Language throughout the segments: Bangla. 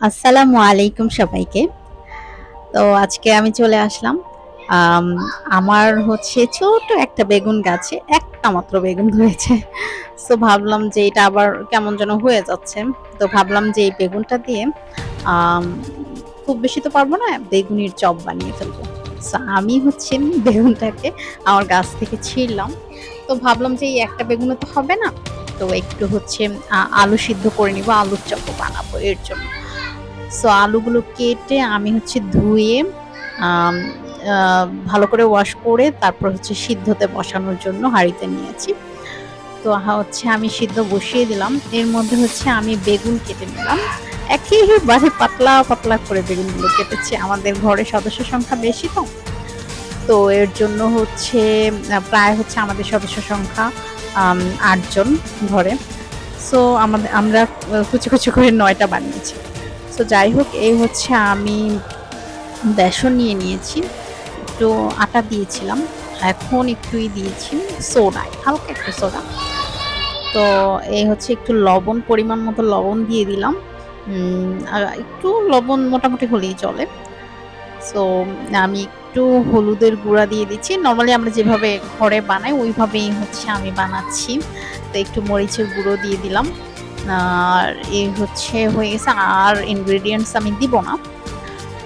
আসসালামু আলাইকুম সবাইকে। তো আজকে আমি চলে আসলাম। আম আমার হচ্ছে ছোট একটা বেগুন গাছে একটা মাত্র বেগুন ধরেছে। সো ভাবলাম যে এটা আবার কেমন যেন হয়ে যাচ্ছে। তো ভাবলাম যে এই বেগুনটা দিয়ে আম খুব বেশি তো পারব না, বেগুনের চপ বানিয়ে ফেলবো। সো আমি হচ্ছে বেগুনটাকে আমার গাছ থেকে ছিঁড়লাম। তো ভাবলাম যে এই একটা বেগুনে তো হবে না। তো একটু হচ্ছে আলু সিদ্ধ করে নিবো, আলুর চপও বানাবো এর জন্য। সো আলুগুলো কেটে আমি হচ্ছে ধুয়ে আম আ ভালো করে ওয়াশ করে তারপর হচ্ছে সিদ্ধতে বসানোর জন্য হাঁড়িতে নিয়েছি। তো হচ্ছে আমি সিদ্ধ বসিয়ে দিলাম। এর মধ্যে হচ্ছে আমি বেগুন কেটে নিলাম। একেবারে পাতলা, পাতলা করে বেগুনগুলো কেটেছি। আমাদের ঘরে সদস্য সংখ্যা বেশি তো। তো এর জন্য হচ্ছে প্রায় হচ্ছে আমাদের সদস্য সংখ্যা ৮ জন ঘরে। সো আমরা কুচি, কুচি করে ৯ টা বানিয়েছি। সো যাই হোক, এই হচ্ছে আমি বেসন নিয়ে নিয়েছি। একটু আটা দিয়েছিলাম। এখন একটুই দিয়েছি সোডা, হালকা একটু সোডা। তো এই হচ্ছে একটু লবণ, পরিমাণ মতো লবণ দিয়ে দিলাম। একটু লবণ মোটামুটি হলেই চলে। সো আমি একটু হলুদের গুঁড়া দিয়ে দিচ্ছি। নরমালি আমরা যেভাবে ঘরে বানাই ওইভাবেই হচ্ছে আমি বানাচ্ছি। তো একটু মরিচের গুঁড়ো দিয়ে দিলাম। আর এই হচ্ছে হয়ে গেছে। আর ingredients আমি দিব না।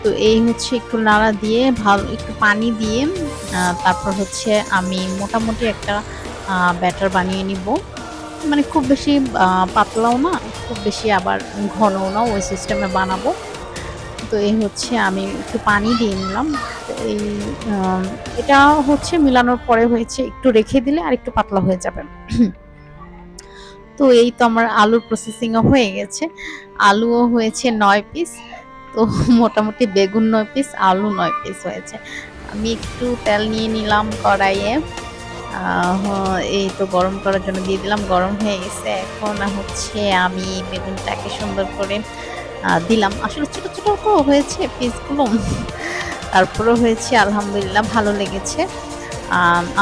তো এই হচ্ছে একটু নাড়া দিয়ে একটু পানি দিয়ে তারপর হচ্ছে আমি মোটামুটি একটা ব্যাটার বানিয়ে নিব। মানে খুব বেশি পাতলাও না, খুব বেশি আবার ঘনও না, ওই সিস্টেমে বানাবো। তো এই হচ্ছে আমি একটু পানি দিয়ে নিলাম। তো আম এটা হচ্ছে মিলানোর পরে হয়েছে একটু রেখে দিলে আরেকটু পাতলা হয়ে যাবে। তো এই তো আমার আলুর প্রসেসিং ও হয়ে গেছে। আলুও হয়েছে ৯ পিস। তো মোটামুটি বেগুন ৯ পিস, আলু ৯ পিস হয়েছে। আমি একটু তেল নিয়ে নিলাম কড়াইয়ে। আ হ এই তো গরম করার জন্য দিয়ে দিলাম। গরম হয়ে গেছে। এখন হচ্ছে আমি বেগুনটাকে সুন্দর করে দিলাম। আসলে ছোট, ছোট তো হয়েছে পিসগুলো। তারপরেও হয়েছে আলহামদুলিল্লাহ ভালো লেগেছে।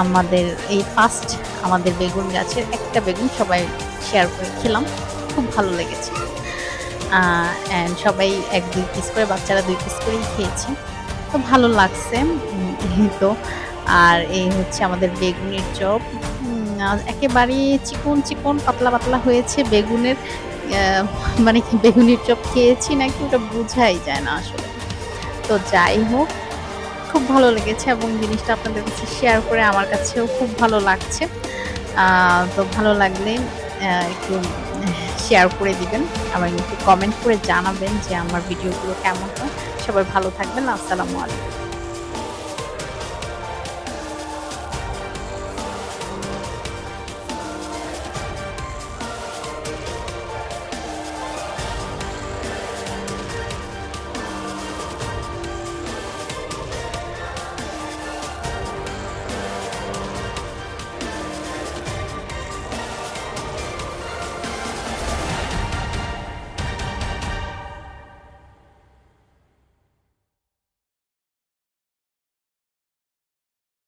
আমাদের এই ফার্স্ট আমাদের বেগুন গাছের একটা বেগুন সবাই শেয়ার করে খেলাম। খুব ভালো লেগেছে। অ্যান্ড সবাই ১-২ পিস করে, বাচ্চারা ২ পিস করেই খেয়েছে। তো ভালো লাগছে। এই তো। আর এই হচ্ছে আমাদের বেগুনের চপ। একেবারেই চিকন, চিকন পাতলা, পাতলা হয়েছে বেগুনের অ্যা মানে কি বেগুনের চপ খেয়েছি নাকি ওটা বুঝাই যায় না আসলে। তো যাই হোক, খুব ভালো লেগেছে এবং জিনিসটা আপনাদের কাছে শেয়ার করে আমার কাছেও খুব ভালো লাগছে। আ তো ভালো লাগলে একটু শেয়ার করে দিবেন। আবার একটু কমেন্ট করে জানাবেন যে আমার ভিডিওগুলো কেমন হয়। সবাই ভালো থাকবেন। আসসালামু আলাইকুম।